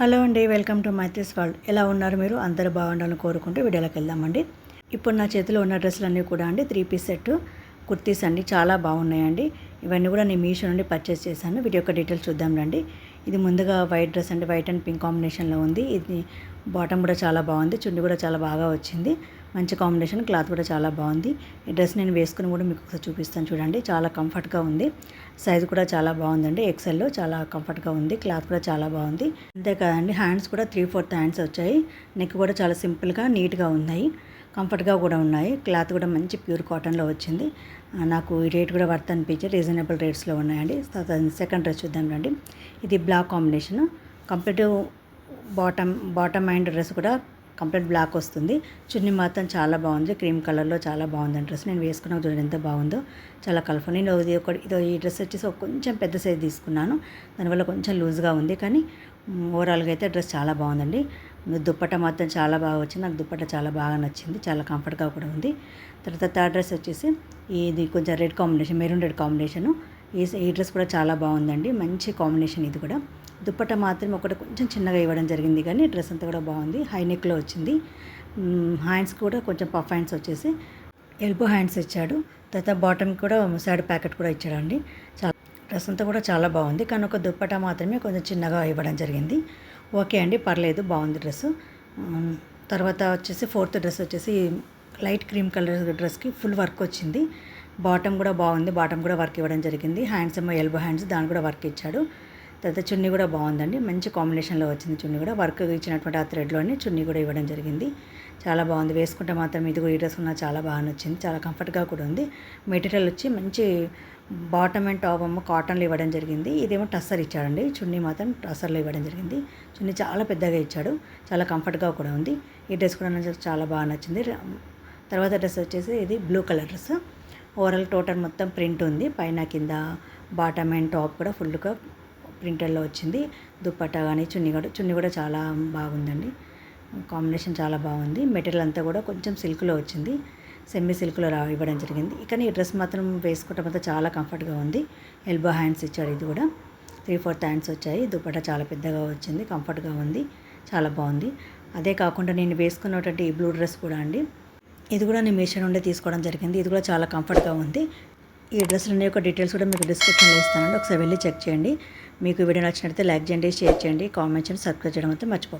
Hello అండి, welcome to Maitri's world. ఎలా ఉన్నారు మీరు? అందరూ బాగుండాలని కోరుకుంటూ వీడియోలోకి వెళ్దామండి. ఇప్పుడు నా చేతిలో ఉన్న డ్రెస్సులన్నీ కూడా అండి 3 పీస్ సెట్ కుర్తీస్ అండి. చాలా బాగున్నాయండి. ఇవన్నీ కూడా నేను మీషో నుండి పర్చేస్ చేశాను. వీటి యొక్క డీటెయిల్స్ చూద్దాం రండి. ఇది ముందుగా వైట్ డ్రెస్ అండి, వైట్ అండ్ పింక్ కాంబినేషన్లో ఉంది. ఇది బాటమ్ కూడా చాలా బాగుంది, చున్నీ కూడా చాలా బాగా వచ్చింది. మంచి కాంబినేషన్, క్లాత్ కూడా చాలా బాగుంది. ఈ డ్రెస్ నేను వేసుకుని కూడా మీకు ఒకసారి చూపిస్తాను చూడండి. చాలా కంఫర్ట్గా ఉంది. సైజు కూడా చాలా బాగుందండి, ఎక్సెల్లో చాలా కంఫర్ట్గా ఉంది. క్లాత్ కూడా చాలా బాగుంది. అంతేకాదండి, హ్యాండ్స్ కూడా 3/4 హ్యాండ్స్ వచ్చాయి. నెక్ కూడా చాలా సింపుల్గా నీట్గా ఉన్నాయి, కంఫర్ట్గా కూడా ఉన్నాయి. క్లాత్ కూడా మంచి ప్యూర్ కాటన్లో వచ్చింది. నాకు ఈ రేట్ కూడా వర్త్ అనిపించి రీజనబుల్ రేట్స్లో ఉన్నాయండి. సెకండ్ డ్రెస్ చూద్దాం రండి. ఇది black combination, complete bottom and dress కూడా కంప్లీట్ బ్లాక్ వస్తుంది. చున్నీ మాత్రం చాలా బాగుంది, క్రీమ్ కలర్లో చాలా బాగుంది డ్రెస్. నేను వేసుకున్న చూడండి ఎంత బాగుందో, చాలా కలర్ఫుల్. నేను ఈ డ్రెస్ వచ్చేసి కొంచెం పెద్ద సైజ్ తీసుకున్నాను, దానివల్ల కొంచెం లూజ్గా ఉంది. కానీ ఓవరాల్గా అయితే డ్రెస్ చాలా బాగుందండి. దుప్పట్టా మాత్రం చాలా బాగా వచ్చింది. నాకు దుప్పట్టా చాలా బాగా నచ్చింది, చాలా కంఫర్ట్గా కూడా ఉంది. తర్వాత థర్డ్ డ్రెస్ వచ్చేసి ఇది కొంచెం red combination, maroon red combination. ఈ డ్రెస్ కూడా చాలా బాగుందండి, మంచి కాంబినేషన్. ఇది కూడా దుప్పట్టా మాత్రం ఒకటి కొంచెం చిన్నగా ఇవ్వడం జరిగింది, కానీ డ్రెస్ అంతా కూడా బాగుంది. హై నెక్లో వచ్చింది. హ్యాండ్స్ కూడా కొంచెం పఫ్ హ్యాండ్స్ వచ్చేసి ఎల్బో హ్యాండ్స్ ఇచ్చాడు. తర్వాత బాటమ్ కూడా సైడ్ ప్యాకెట్ కూడా ఇచ్చాడండి. చాలా డ్రెస్ అంతా కూడా చాలా బాగుంది, కానీ ఒక దుప్పట్టా మాత్రమే కొంచెం చిన్నగా ఇవ్వడం జరిగింది. ఓకే అండి, పర్లేదు, బాగుంది డ్రెస్సు. తర్వాత వచ్చేసి ఫోర్త్ డ్రెస్ వచ్చేసి లైట్ క్రీమ్ కలర్ డ్రెస్కి ఫుల్ వర్క్ వచ్చింది. బాటమ్ కూడా బాగుంది, బాటమ్ కూడా వర్క్ ఇవ్వడం జరిగింది. హ్యాండ్స్ ఏమో ఎల్బో హ్యాండ్స్, దాని కూడా వర్క్ ఇచ్చాడు. తర్వాత చున్నీ కూడా బాగుందండి, మంచి కాంబినేషన్లో వచ్చింది. చున్నీ కూడా వర్క్ ఇచ్చినటువంటి ఆ థ్రెడ్లోనే చున్నీ కూడా ఇవ్వడం జరిగింది. చాలా బాగుంది. వేసుకుంటే మాత్రం ఇది కూడా ఈ డ్రెస్ నాకు చాలా బాగా నచ్చింది, చాలా కంఫర్ట్గా కూడా ఉంది. మెటీరియల్ వచ్చి మంచి బాటమ్ అండ్ టాప్ ఏమో కాటన్లో ఇవ్వడం జరిగింది. ఇదేమో టస్సర్ ఇచ్చాడండి. చున్నీ మాత్రం టస్సర్లో ఇవ్వడం జరిగింది. చున్నీ చాలా పెద్దగా ఇచ్చాడు, చాలా కంఫర్ట్గా కూడా ఉంది. ఈ డ్రెస్ కూడా నాకు చాలా బాగా నచ్చింది. తర్వాత డ్రెస్ వచ్చేసి ఇది blue colour dress. Overall total మొత్తం ప్రింట్ ఉంది, పైన కింద బాటమ్ అండ్ టాప్ కూడా ఫుల్గా ప్రింటర్లో వచ్చింది. దుప్పట్టా కానీ చున్నీ కూడా చాలా బాగుందండి. కాంబినేషన్ చాలా బాగుంది. మెటీరియల్ అంతా కూడా కొంచెం సిల్క్లో వచ్చింది, సెమీ సిల్క్లో ఇవ్వడం జరిగింది. కానీ ఈ డ్రెస్ మాత్రం వేసుకోవటం అంతా చాలా కంఫర్ట్గా ఉంది. ఎల్బో హ్యాండ్స్ ఇచ్చాడు, ఇది కూడా 3/4 హ్యాండ్స్ వచ్చాయి. దుప్పట్టా చాలా పెద్దగా వచ్చింది, కంఫర్ట్గా ఉంది, చాలా బాగుంది. అదే కాకుండా నేను వేసుకున్నటువంటి ఈ బ్లూ డ్రెస్ కూడా అండి, ఇది కూడా నేను మీషో నుండి తీసుకోవడం జరిగింది. ఇది కూడా చాలా కంఫర్ట్గా ఉంది. ఈ డ్రెస్సుల యొక్క డీటెయిల్స్ కూడా మీకు డిస్క్రిప్షన్లో ఇస్తానండి, ఒకసారి వెళ్ళి చెక్ చేయండి. మీకు వీడియో నచ్చినట్లయితే లైక్ చేయండి, షేర్ చేయండి, కామెంట్ చేయండి, సబ్స్క్రైబ్ చేయడం అయితే మర్చిపోకండి.